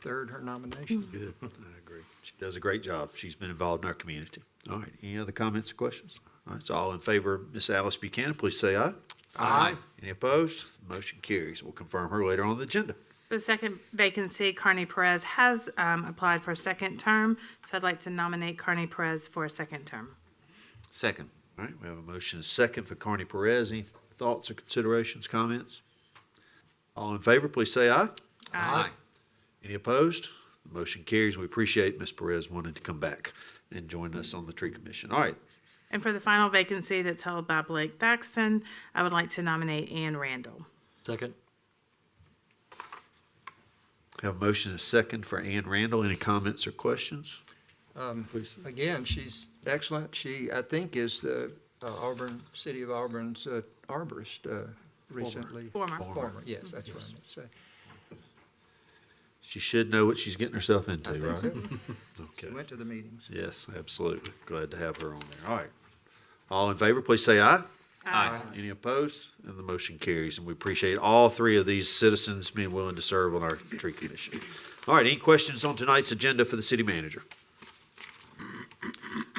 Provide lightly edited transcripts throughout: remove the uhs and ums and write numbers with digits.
third her nomination. Good, I agree. She does a great job. She's been involved in our community. All right, any other comments or questions? All right, so all in favor of Ms. Alice Buchanan, please say aye. Aye. Any opposed? Motion carries. We'll confirm her later on the agenda. The second vacancy, Carney Perez has applied for a second term, so I'd like to nominate Carney Perez for a second term. Second. All right, we have a motion and a second for Carney Perez. Any thoughts or considerations, comments? All in favor, please say aye. Aye. Any opposed? The motion carries. We appreciate Ms. Perez wanting to come back and join us on the tree commission. All right, And for the final vacancy that's held by Blake Thaxton, I would like to nominate Ann Randall. Second. have a motion and a second for Ann Randall. Any comments or questions? Please. Again, she's excellent. She, I think, is the City of Auburn's arborist recently. Former. Former, yes, that's what I meant to say. She should know what she's getting herself into, I think right? so. She Okay. went to the meetings. Yes, absolutely. Glad to have her on there. All right. All in favor, please say aye. Aye. Any opposed? And the motion carries. And we appreciate all three of these citizens being willing to serve on our tree commission. All right, any questions on tonight's agenda for the city manager?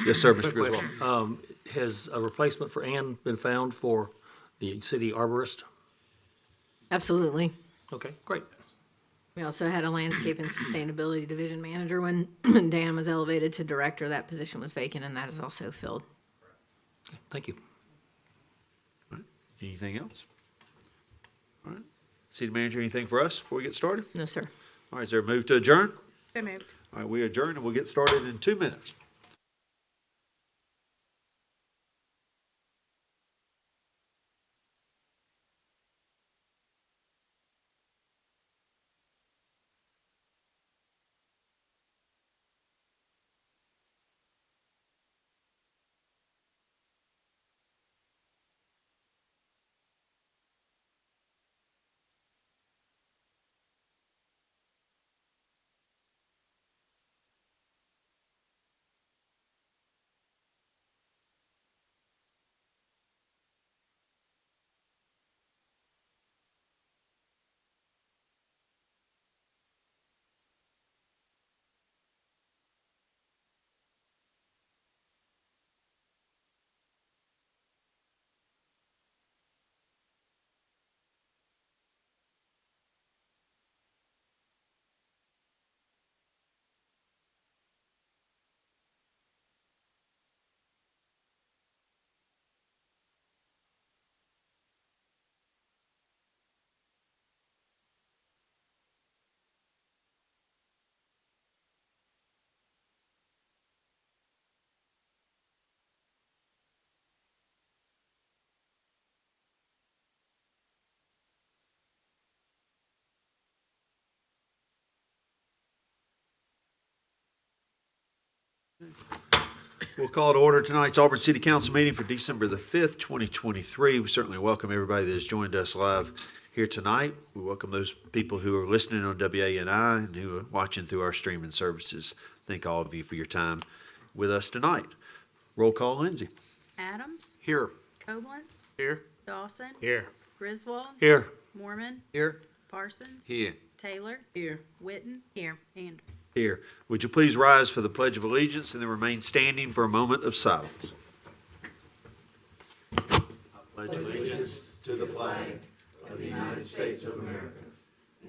Yes, sir, Mr. Quick Griswold. question. Has a replacement for Ann been found for the city arborist? Absolutely. Okay, great. We also had a landscape and sustainability division manager when Dan was elevated to director. That position was vacant, and that is also filled. Okay, thank you. Anything else? All right. City manager, anything for us before we get started? No, sir. All right, is there a move to adjourn? So moved. All right, we adjourn and we'll get started in 2 minutes. We'll call to order tonight's Auburn City Council meeting for December the 5th, 2023. We certainly welcome everybody that has joined us live here tonight. We welcome those people who are listening on WANI and who are watching through our streaming services. Thank all of you for your time with us tonight. Roll call, Lindsay. Adams, Here. Koblenz, Here. Dawson, Here. Griswold, Here. Mormon, Here, Parsons, Here. Taylor, Here. Witten, Here. and Here. Would you please rise for the Pledge of Allegiance and then remain standing for a moment of silence? I pledge allegiance to the flag of the United States of America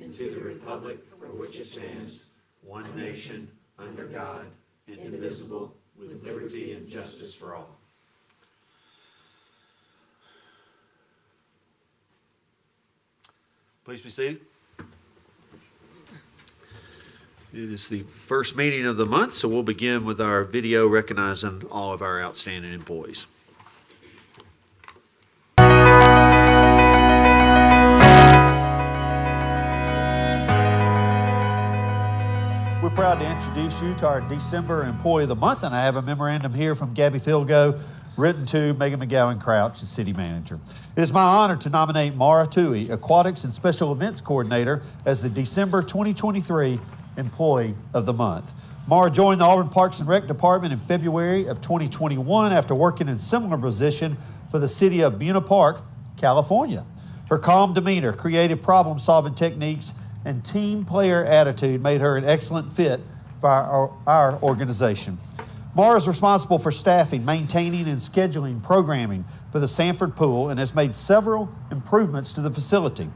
and to the republic for which it stands, one nation, under God, indivisible, with liberty and justice for all. Please be seated. It is the first meeting of the month, so we'll begin with our video recognizing all of our outstanding employees. We're proud to introduce you to our December Employee of the Month, and I have a memorandum here from Gabby Philgo, written to Megan McGowan Crouch, the City Manager. It is my honor to nominate Mara Tui, Aquatics and Special Events Coordinator, as the December 2023 Employee of the Month. Mara joined the Auburn Parks and Rec Department in February of 2021 after working in a similar position for the city of Buena Park, California. Her calm demeanor, creative problem-solving techniques, and team player attitude made her an excellent fit for our organization. Mara is responsible for staffing, maintaining, and scheduling programming for the Sanford Pool and has made several improvements to the facility.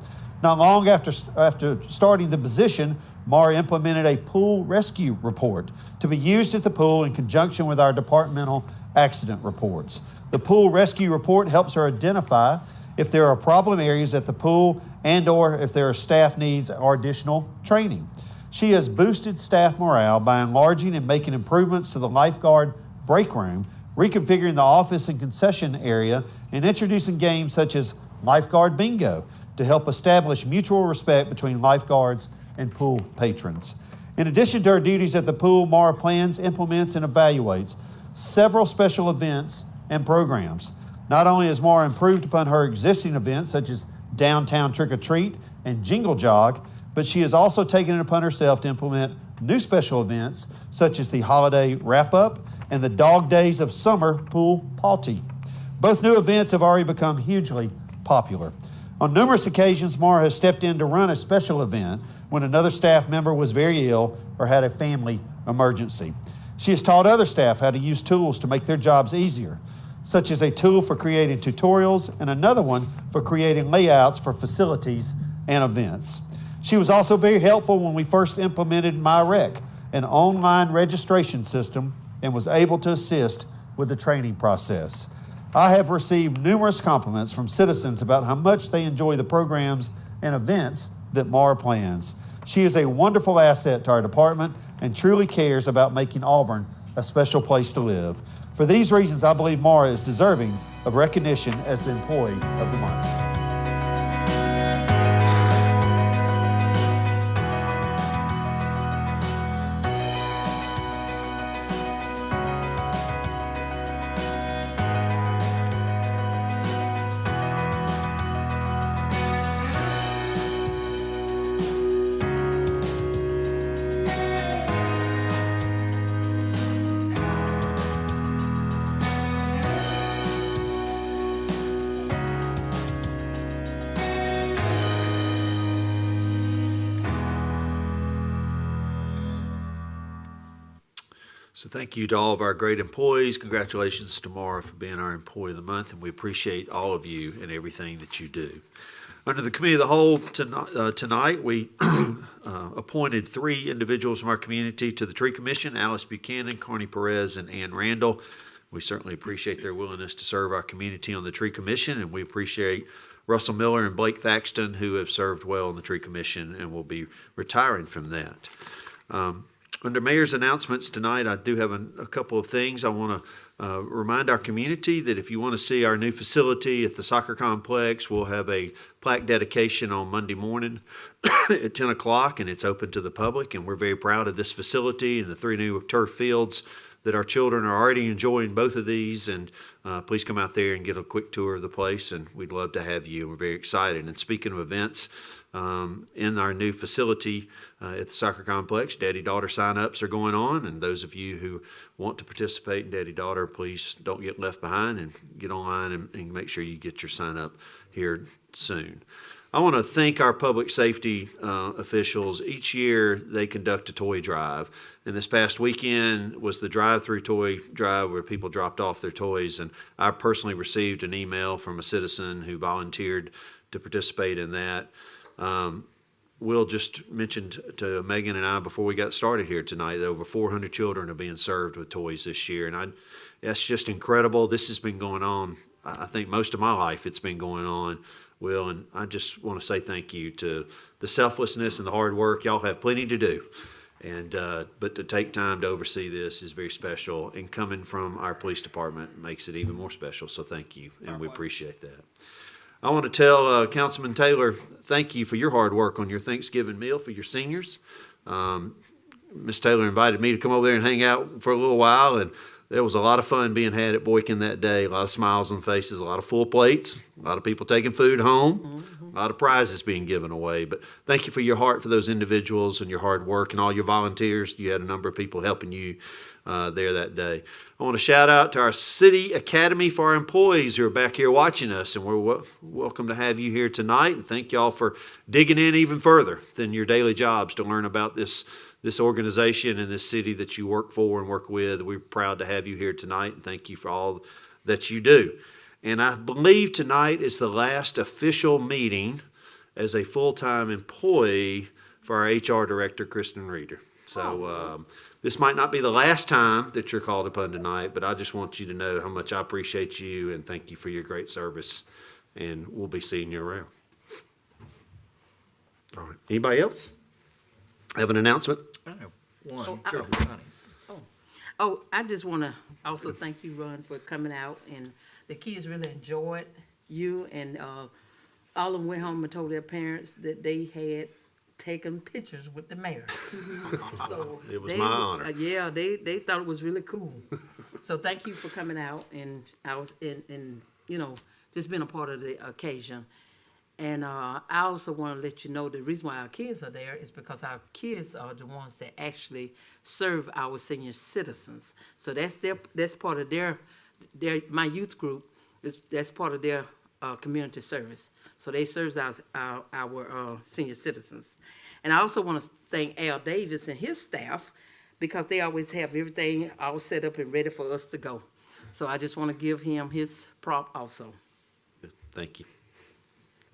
Not long after starting the position, Mara implemented a pool rescue report to be used at the pool in conjunction with our departmental accident reports. The pool rescue report helps her identify if there are problem areas at the pool and or if there are staff needs or additional training. She has boosted staff morale by enlarging and making improvements to the lifeguard break room, reconfiguring the office and concession area, and introducing games such as lifeguard bingo to help establish mutual respect between lifeguards and pool patrons. In addition to her duties at the pool, Mara plans, implements, and evaluates several special events and programs. Not only has Mara improved upon her existing events such as Downtown Trick or Treat and Jingle Jog, but she has also taken it upon herself to implement new special events such as the Holiday Wrap-Up and the Dog Days of Summer Pool Party. Both new events have already become hugely popular. On numerous occasions, Mara has stepped in to run a special event when another staff member was very ill or had a family emergency. She has taught other staff how to use tools to make their jobs easier, such as a tool for creating tutorials and another one for creating layouts for facilities and events. She was also very helpful when we first implemented MyRec, an online registration system, and was able to assist with the training process. I have received numerous compliments from citizens about how much they enjoy the programs and events that Mara plans. She is a wonderful asset to our department and truly cares about making Auburn a special place to live. For these reasons, I believe Mara is deserving of recognition as the Employee of the Month. So thank you to all of our great employees. Congratulations to Mara for being our Employee of the Month, and we appreciate all of you and everything that you do. Under the Committee of the Whole tonight, we appointed 3 individuals from our community to the Tree Commission: Alice Buchanan, Carney Perez, and Ann Randall. We certainly appreciate their willingness to serve our community on the Tree Commission, and we appreciate Russell Miller and Blake Thaxton, who have served well on the Tree Commission and will be retiring from that. Under Mayor's announcements tonight, I do have a couple of things. I want to remind our community that if you want to see our new facility at the soccer complex, we'll have a plaque dedication on Monday morning at 10 o'clock, and it's open to the public. And we're very proud of this facility and the 3 new turf fields that our children are already enjoying both of these. And please come out there and get a quick tour of the place, and we'd love to have you. We're very excited. And speaking of events, in our new facility at the soccer complex, Daddy-Daughter sign-ups are going on, and those of you who want to participate in Daddy-Daughter, please don't get left behind and get online and make sure you get your sign-up here soon. I want to thank our public safety officials. Each year they conduct a toy drive, and this past weekend was the drive-through toy drive where people dropped off their toys, and I personally received an email from a citizen who volunteered to participate in that. Will just mentioned to Megan and I before we got started here tonight that over 400 children are being served with toys this year, and that's just incredible. This has been going on, I think, most of my life. It's been going on, Will, and I just want to say thank you to the selflessness and the hard work. Y'all have plenty to do, and but to take time to oversee this is very special, and coming from our police department makes it even more special. So thank you, and we appreciate that. I want to tell Councilman Taylor, thank you for your hard work on your Thanksgiving meal for your seniors. Ms. Taylor invited me to come over there and hang out for a little while, and there was a lot of fun being had at Boykin that day. A lot of smiles on faces, a lot of full plates, a lot of people taking food home, a lot of prizes being given away. But thank you for your heart for those individuals and your hard work and all your volunteers. You had a number of people helping you there that day. I want to shout out to our City Academy for our employees who are back here watching us, and we're welcome to have you here tonight. And thank y'all for digging in even further than your daily jobs to learn about this organization and this city that you work for and work with. We're proud to have you here tonight, and thank you for all that you do. And I believe tonight is the last official meeting as a full-time employee for our HR director, Kristen Reeder. So this might not be the last time that you're called upon tonight, but I just want you to know how much I appreciate you and thank you for your great service. And we'll be seeing you around. All right. Anybody else have an announcement? I have one. Oh, Sure, I- Connie. Oh, I just want to also thank you, Ron, for coming out, and the kids really enjoyed you, and all of them went home and told their parents that they had taken pictures with the mayor. So It was they- my honor. Yeah, they thought it was really cool. So thank you for coming out, and I was, and you know, just being a part of the occasion. And I also want to let you know the reason why our kids are there is because our kids are the ones that actually serve our senior citizens. So that's part of their my youth group that's part of their community service. So they serve our senior citizens. And I also want to thank Al Davis and his staff because they always have everything all set up and ready for us to go. So I just want to give him his prop also. Thank you.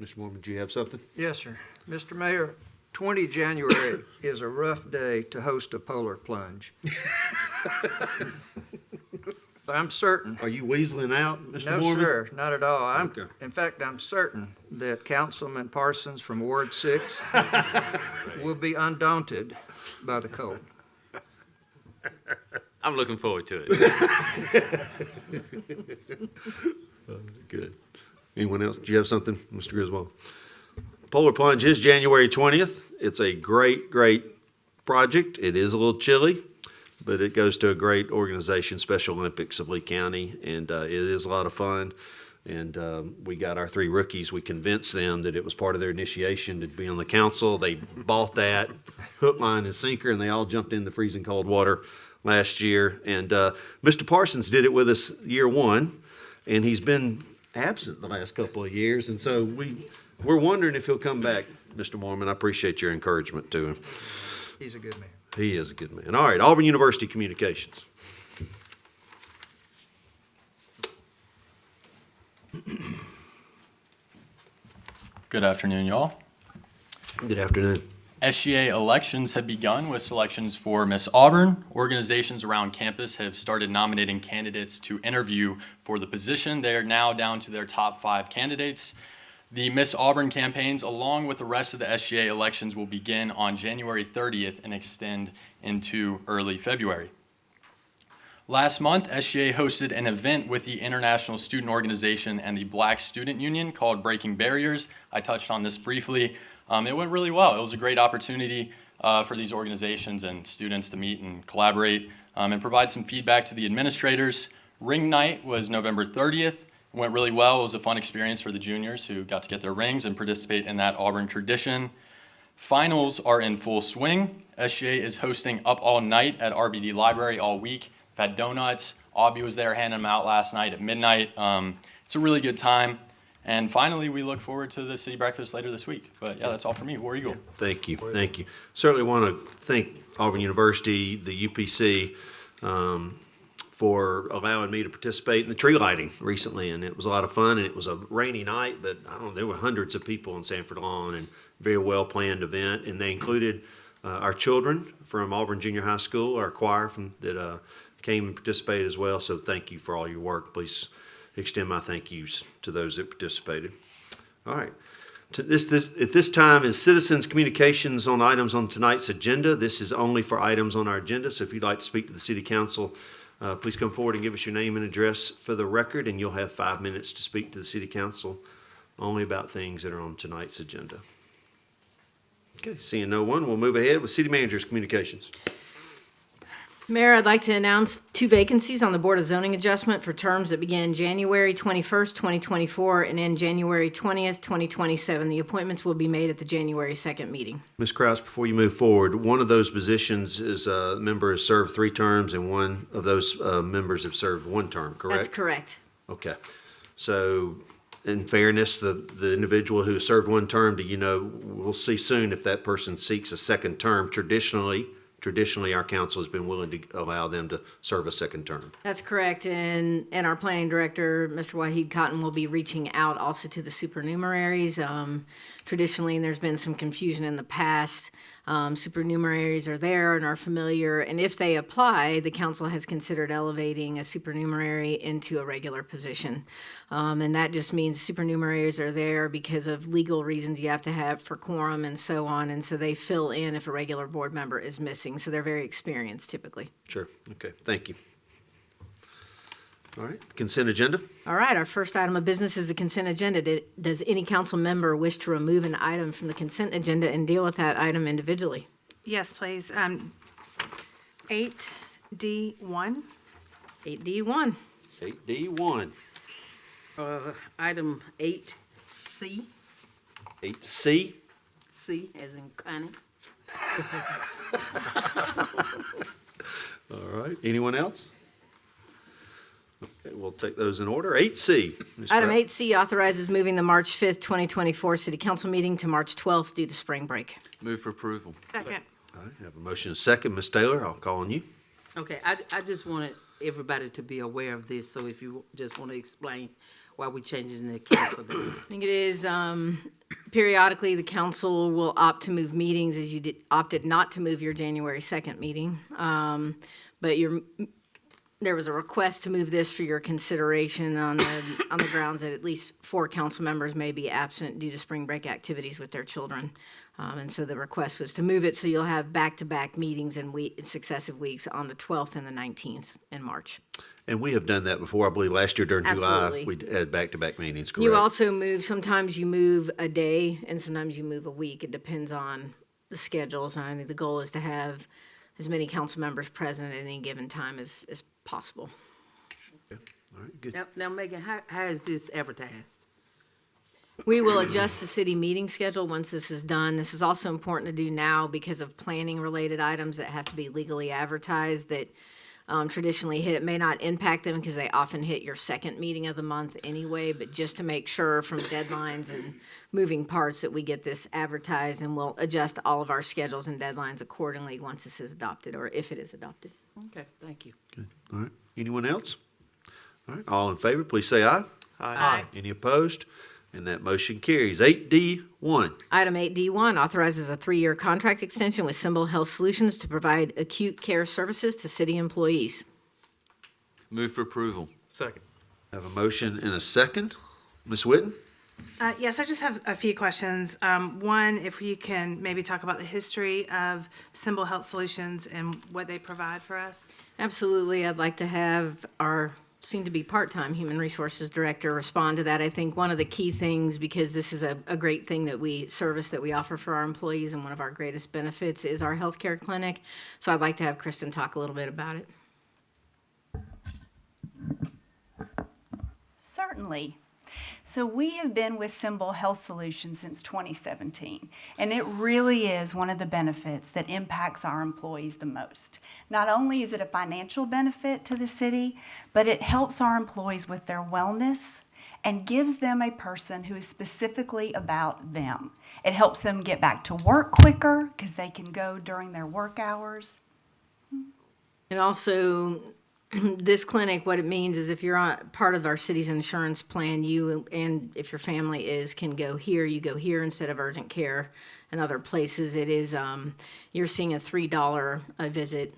Mr. Mormon, do you have something? Yes, sir. Mr. Mayor, 20 January is a rough day to host a polar plunge. But I'm certain. Are you weaseling out, Mr. No, Mormon? sir, not at all. Okay. In fact, I'm certain that Councilman Parsons from Ward 6 will be undaunted by the cold. I'm looking forward to it. Good. Anyone else? Do you have something, Mr. Griswold? Polar Plunge is January 20th. It's a great, great project. It is a little chilly, but it goes to a great organization, Special Olympics of Lee County, and it is a lot of fun. And we got our 3 rookies. We convinced them that it was part of their initiation to be on the council. They bought that hook, line, and sinker, and they all jumped in the freezing cold water last year. And Mr. Parsons did it with us year 1, and he's been absent the last couple of years, and so we're wondering if he'll come back, Mr. Mormon. I appreciate your encouragement to him. He's a good man. He is a good man. All right, Auburn University Communications. Good afternoon, y'all. Good afternoon. SGA elections have begun with selections for Miss Auburn. Organizations around campus have started nominating candidates to interview for the position. They are now down to their top 5 candidates. The Miss Auburn campaigns, along with the rest of the SGA elections, will begin on January 30th and extend into early February. Last month, SGA hosted an event with the International Student Organization and the Black Student Union called Breaking Barriers. I touched on this briefly. It went really well. It was a great opportunity for these organizations and students to meet and collaborate and provide some feedback to the administrators. Ring night was November 30th. It went really well. It was a fun experience for the juniors who got to get their rings and participate in that Auburn tradition. Finals are in full swing. SGA is hosting Up All Night at RBD Library all week. We've had donuts. Aubie was there handing them out last night at midnight. It's a really good time. And finally, we look forward to the city breakfast later this week. But yeah, that's all for me. War Eagle. Thank you. Thank you. Certainly want to thank Auburn University, the UPC, for allowing me to participate in the tree lighting recently. And it was a lot of fun, and it was a rainy night, but I don't know, there were hundreds of people on Sanford Lawn, and very well-planned event. And they included our children from Auburn Junior High School, our choir that came and participated as well. So thank you for all your work. Please extend my thank yous to those that participated. All right. At this time is citizens' communications on items on tonight's agenda. This is only for items on our agenda, so if you'd like to speak to the city council, please come forward and give us your name and address for the record, and you'll have 5 minutes to speak to the city council only about things that are on tonight's agenda. Okay, seeing no one, we'll move ahead with city manager's communications. Mayor, I'd like to announce 2 vacancies on the Board of Zoning Adjustment for terms that begin January 21st, 2024, and end January 20th, 2027. The appointments will be made at the January 2nd meeting. Ms. Kraus, before you move forward, one of those positions is a member has served 3 terms, and one of those members have served 1 term, correct? That's correct. Okay. So in fairness, the individual who served 1 term, do you know, we'll see soon if that person seeks a second term. Traditionally, our council has been willing to allow them to serve a second term. That's correct, and our planning director, Mr. Wahid Cotton, will be reaching out also to the supernumeraries. Traditionally, and there's been some confusion in the past, supernumeraries are there and are familiar, and if they apply, the council has considered elevating a supernumerary into a regular position. And that just means supernumeraries are there because of legal reasons you have to have for quorum and so on, and so they fill in if a regular board member is missing, so they're very experienced typically. Sure. Okay. Thank you. All right. Consent agenda. All right, our first item of business is the consent agenda. Does any council member wish to remove an item from the consent agenda and deal with that item individually? Yes, please. 8D1. 8D1. 8D1. Item 8C, 8C. C as in Connie. All right. Anyone else? Okay, we'll take those in order. 8C. Ms. Item Kraus. 8C authorizes moving the March 5th, 2024 city council meeting to March 12th due to spring break. Move for approval. Second. All right. Have a motion and a second. Ms. Taylor, I'll call on you. Okay, I just wanted everybody to be aware of this, so if you just want to explain why we changing the council date. I think it is, periodically, the council will opt to move meetings as you opted not to move your January 2nd meeting. But there was a request to move this for your consideration on the grounds that at least 4 council members may be absent due to spring break activities with their children. And so the request was to move it so you'll have back-to-back meetings in successive weeks on the 12th and the 19th in March. And we have done that before. I believe last year during Absolutely. July, we had back-to-back meetings, correct? You also move, sometimes you move a day and sometimes you move a week. It depends on the schedules. And I think the goal is to have as many council members present at any given time as possible. Okay. All right, good. Now Megan, how is this advertised? We will adjust the city meeting schedule once this is done. This is also important to do now because of planning-related items that have to be legally advertised that traditionally hit. It may not impact them because they often hit your second meeting of the month anyway, but just to make sure from deadlines and moving parts that we get this advertised, and we'll adjust all of our schedules and deadlines accordingly once this is adopted or if it is adopted. Okay, thank you. Good. All right. Anyone else? All right. All in favor, please say aye. Aye. Any opposed? And that motion carries. 8D1. Item 8D1 authorizes a 3-year contract extension with Symbol Health Solutions to provide acute care services to city employees. Move for approval. Second. Have a motion and a second. Ms. Whitten? Yes, I just have a few questions. One, if you can maybe talk about the history of Symbol Health Solutions and what they provide for us. Absolutely. I'd like to have our soon-to-be part-time Human Resources Director respond to that. I think one of the key things, because this is a great thing that we offer for our employees, and one of our greatest benefits is our healthcare clinic. So I'd like to have Kristen talk a little bit about it. Certainly. So we have been with Symbol Health Solutions since 2017, and it really is one of the benefits that impacts our employees the most. Not only is it a financial benefit to the city, but it helps our employees with their wellness and gives them a person who is specifically about them. It helps them get back to work quicker because they can go during their work hours. And also, this clinic, what it means is if you're part of our city's insurance plan, you and if your family can go here, you go here instead of urgent care and other places. It is, you're seeing a $3 a visit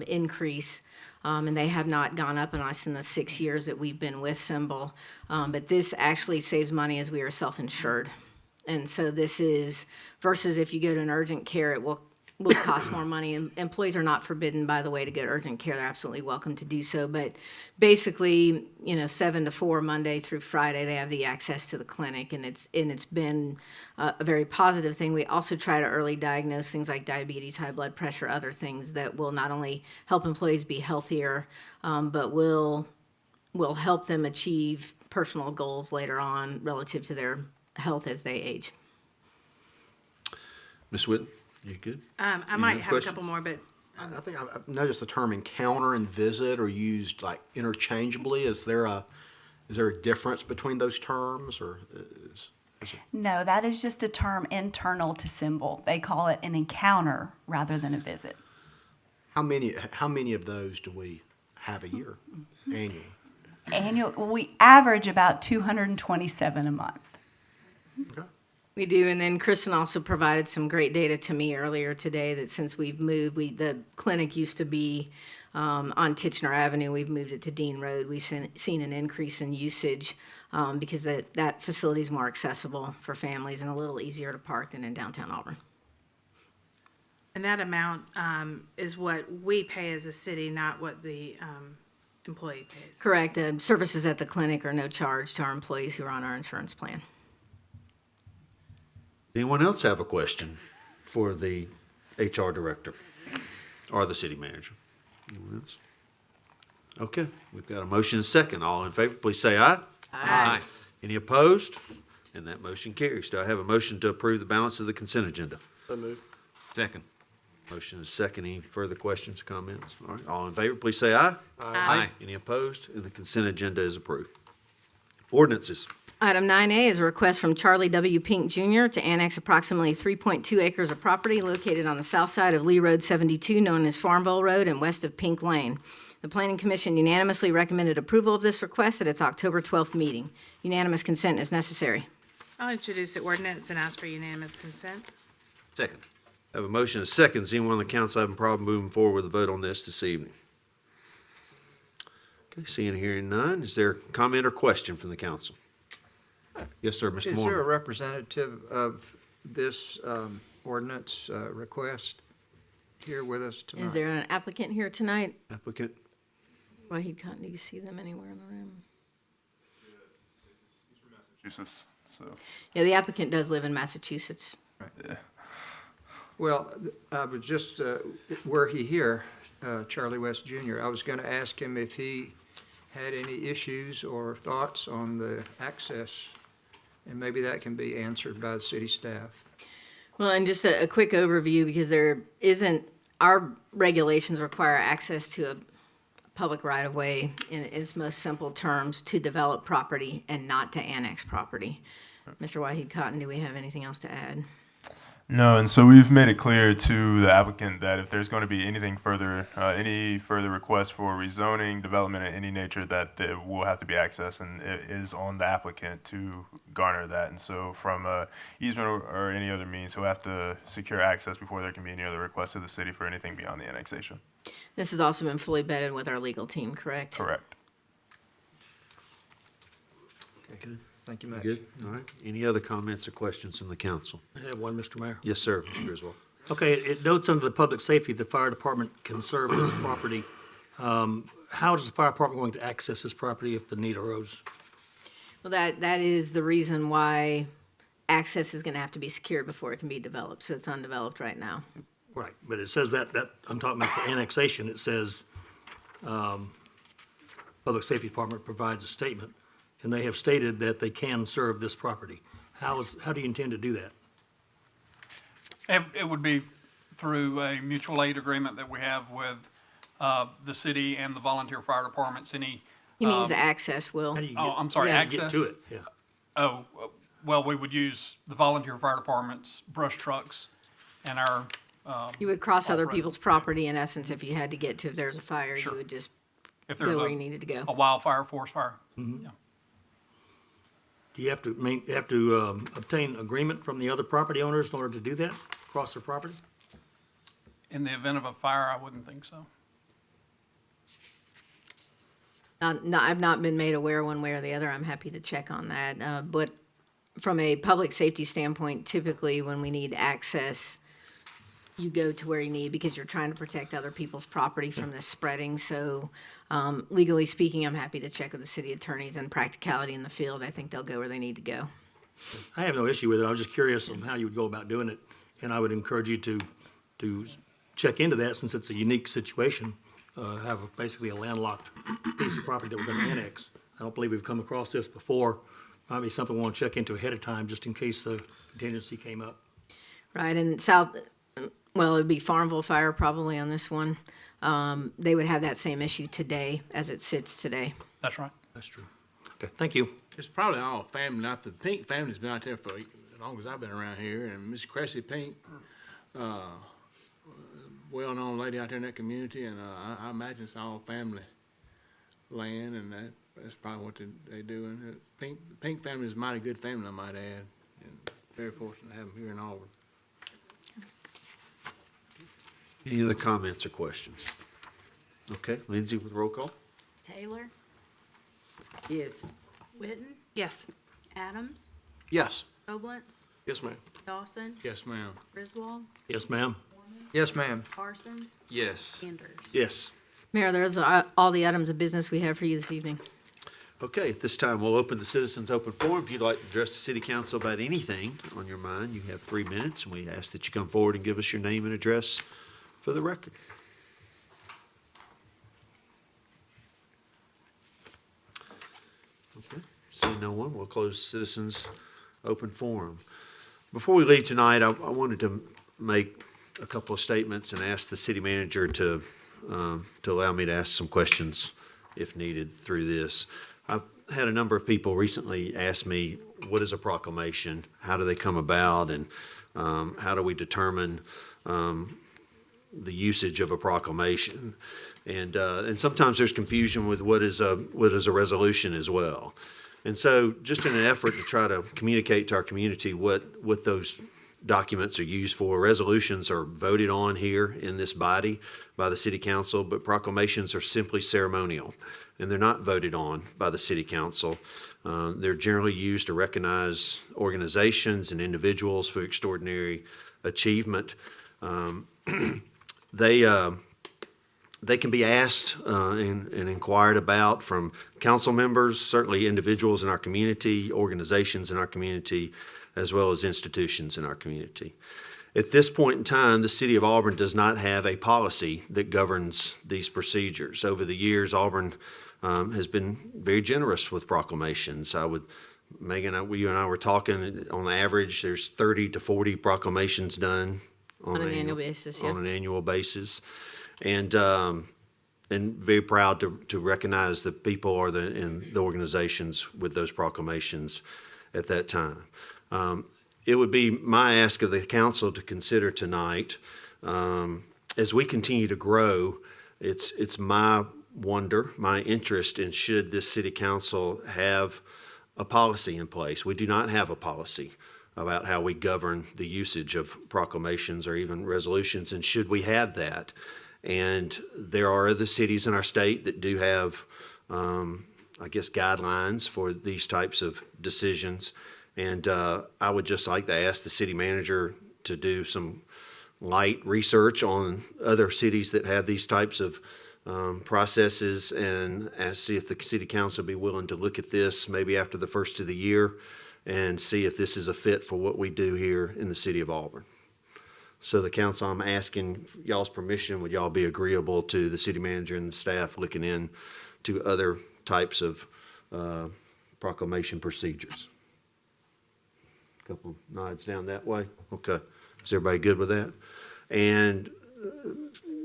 increase, and they have not gone up on us in the 6 years that we've been with Symbol. But this actually saves money as we are self-insured. And so this is, versus if you go to an urgent care, it will will cost more money. And employees are not forbidden, by the way, to get urgent care. They're absolutely welcome to do so. But basically, 7 to 4 Monday through Friday, they have the access to the clinic, and it's been a very positive thing. We also try to early diagnose things like diabetes, high blood pressure, other things that will not only help employees be healthier, but will help them achieve personal goals later on relative to their health as they age. Ms. Whitten, you good? I might other have a questions? couple more, but I think I've noticed the term encounter and visit are used like interchangeably. Is there a difference between those terms, or is it? No, that is just a term internal to Symbol. They call it an encounter rather than a visit. How many of those do we have a year annually? We average about 227 a month. Okay. We do, and then Kristen also provided some great data to me earlier today that since we've moved, the clinic used to be on Titchener Avenue. We've moved it to Dean Road. We've seen an increase in usage because that facility is more accessible for families and a little easier to park than in downtown Auburn. and that amount is what we pay as a city, not what the employee pays. Correct. Services at the clinic are no charge to our employees who are on our insurance plan. Anyone else have a question for the HR director or the city manager? Anyone else? Okay, we've got a motion and a second. All in favor, please say aye. Aye. Any opposed? And that motion carries. Do I have a motion to approve the balance of the consent agenda? So moved. Second. Motion is second. Any further questions or comments? All right, all in favor, please say aye. Aye. Any opposed? And the consent agenda is approved. Ordinances. Item 9A is a request from Charlie W. Pink Jr. to annex approximately 3.2 acres of property located on the south side of Lee Road 72, known as Farmville Road, and west of Pink Lane. The Planning Commission unanimously recommended approval of this request at its October 12th meeting. Unanimous consent is necessary. I'll introduce the ordinance and ask for unanimous consent. Second. Have a motion and a second. Does anyone on the council have a problem moving forward with a vote on this evening? Okay, seeing and hearing none. Is there a comment or question from the council? Yes, sir, Mr. Is there a Moore. representative of this ordinance request here with us tonight? Is there an applicant here tonight? Applicant? Wahid Khan, do you see them anywhere in the room? Massachusetts, so. Yeah, the applicant does live in Massachusetts. Well, I was just, were he here, Charlie West Jr., I was going to ask him if he had any issues or thoughts on the access, and maybe that can be answered by the city staff. Well, and just a quick overview, because there isn't, our regulations require access to a public right-of-way in its most simple terms to develop property and not to annex property. Mr. Wahid Cotton, do we have anything else to add? No, and so we've made it clear to the applicant that if there's going to be anything further, any further requests for rezoning, development of any nature, that it will have to be accessed, and it is on the applicant to garner that. And so from easement or any other means, he'll have to secure access before there can be any other requests of the city for anything beyond the annexation. This has also been fully vetted with our legal team, correct? Correct. Okay, thank you much. Good, all right. Any other comments or questions from the council? I have one, Mr. Mayor. Yes, sir, Mr. Griswold. Okay, it notes under the public safety, the fire department can serve this property. How is the fire department going to access this property if the need arose? Well, that is the reason why access is gonna have to be secured before it can be developed, so it's undeveloped right now. Right, but it says that I'm talking about for annexation, it says, Public Safety Department provides a statement, and they have stated that they can serve this property. How do you intend to do that? It would be through a mutual aid agreement that we have with the city and the volunteer fire departments. He means access, Will. How do you Oh, get- I'm sorry, how do you access? get to it, yeah. Oh, well, we would use the volunteer fire departments, brush trucks, and our. You would cross other off-road. people's property, in essence, if you had to get to, if there's a fire, you Sure. would just If go there's where you needed to go. a wildfire, forest fire. Yeah. Do you have to obtain agreement from the other property owners in order to do that, cross their property? In the event of a fire, I wouldn't think so. No, I've not been made aware one way or the other. I'm happy to check on that. But from a public safety standpoint, typically when we need access you go to where you need because you're trying to protect other people's property from this spreading. So legally speaking, I'm happy to check with the city attorneys and practicality in the field. I think they'll go where they need to go. I have no issue with it. I was just curious on how you would go about doing it. And I would encourage you to check into that since it's a unique situation. Have basically a landlocked piece of property that we're going to annex. I don't believe we've come across this before. Might be something we want to check into ahead of time just in case the contingency came up. Right, and well, it'd be Farmville Fire probably on this one. They would have that same issue today as it sits today. That's right. That's true. Okay, thank you. It's probably all family, not the Pink family's been out there for as long as I've been around here, and Miss Cressy Pink, well-known lady out there in that community, and I imagine it's all family land, and that's probably what they do. And the Pink family is a mighty good family, I might add, and very fortunate to have them here in Auburn. Any other comments or questions? Okay, Lindsay with roll call. Taylor, Yes. Witten, Yes. Adams, Yes. Oblence, Yes, ma'am. Dawson, Yes, ma'am. Griswold, Yes, ma'am. Yes, ma'am. Parsons, Yes. Anders. Yes. Mayor, those are all the items of business we have for you this evening. Okay, at this time, we'll open the citizens' open forum. If you'd like to address the city council about anything on your mind, you have 3 minutes, and we ask that you come forward and give us your name and address for the record. Okay, seeing no one, we'll close citizens' open forum. Before we leave tonight, I wanted to make a couple of statements and ask the city manager to allow me to ask some questions if needed through this. I've had a number of people recently ask me, what is a proclamation? How do they come about? And how do we determine the usage of a proclamation? And sometimes there's confusion with what is a resolution as well. And so just in an effort to try to communicate to our community what those documents are used for, resolutions are voted on here in this body by the city council, but proclamations are simply ceremonial, and they're not voted on by the city council. They're generally used to recognize organizations and individuals for extraordinary achievement. They can be asked and inquired about from council members, certainly individuals in our community, organizations in our community, as well as institutions in our community. At this point in time, the city of Auburn does not have a policy that governs these procedures. Over the years, Auburn has been very generous with proclamations. Megan, you and I were talking, on average, there's 30 to 40 proclamations done On an annual basis, yeah. On an annual basis. And very proud to recognize the people and the organizations with those proclamations at that time. It would be my ask of the council to consider tonight, as we continue to grow, it's my wonder, my interest in should this city council have a policy in place. We do not have a policy about how we govern the usage of proclamations or even resolutions, and should we have that? And there are other cities in our state that do have, guidelines for these types of decisions. And I would just like to ask the city manager to do some light research on other cities that have these types of processes and see if the city council would be willing to look at this maybe after the first of the year and see if this is a fit for what we do here in the city of Auburn. So the council, I'm asking y'all's permission, would y'all be agreeable to the city manager and the staff looking in to other types of proclamation procedures? Couple nods down that way. Okay. Is everybody good with that? And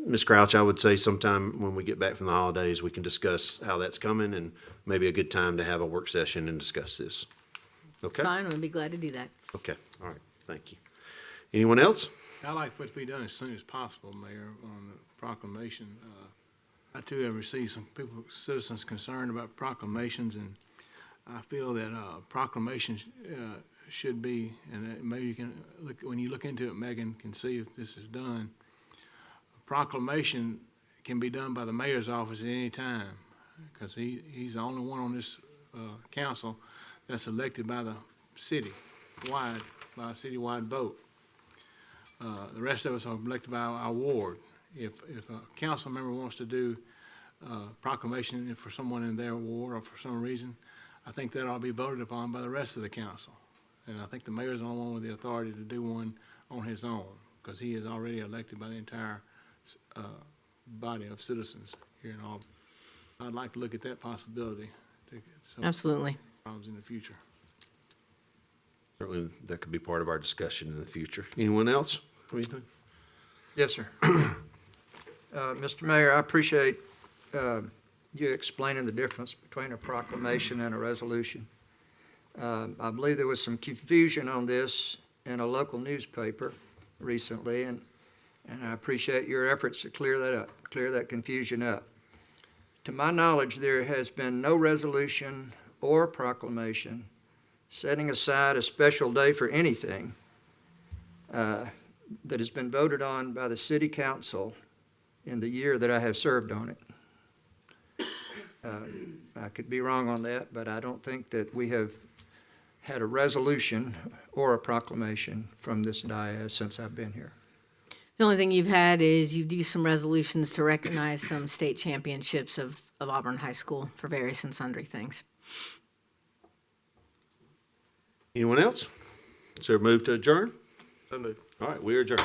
Ms. Crouch, I would say sometime when we get back from the holidays, we can discuss how that's coming and maybe a good time to have a work session and discuss this. Okay? Fine, we'd be glad to do that. Okay. All right. Thank you. Anyone else? I'd like for it to be done as soon as possible, Mayor, on the proclamation. I too have received some citizens concerned about proclamations, and I feel that proclamations should be, and maybe you can look, when you look into it, Megan can see if this is done. A proclamation can be done by the mayor's office at any time, because he's the only one on this council that's elected by the city-wide, by a citywide vote. The rest of us are elected by our ward. If a council member wants to do proclamation for someone in their ward or for some reason, I think that ought to be voted upon by the rest of the council. And I think the mayor's the only one with the authority to do one on his own, because he is already elected by the entire body of citizens here in Auburn. I'd like to look at that possibility to get some Absolutely. problems in the future. Certainly, that could be part of our discussion in the future. Anyone else? Anything? Yes, sir. Mr. Mayor, I appreciate you explaining the difference between a proclamation and a resolution. I believe there was some confusion on this in a local newspaper recently, and I appreciate your efforts to clear that confusion up. To my knowledge, there has been no resolution or proclamation setting aside a special day for anything that has been voted on by the city council in the year that I have served on it. I could be wrong on that, but I don't think that we have had a resolution or a proclamation from this dais since I've been here. The only thing you've had is you've used some resolutions to recognize some state championships of Auburn High School for various and sundry things. Anyone else? Is there a move to adjourn? So moved. All right, we are adjourned.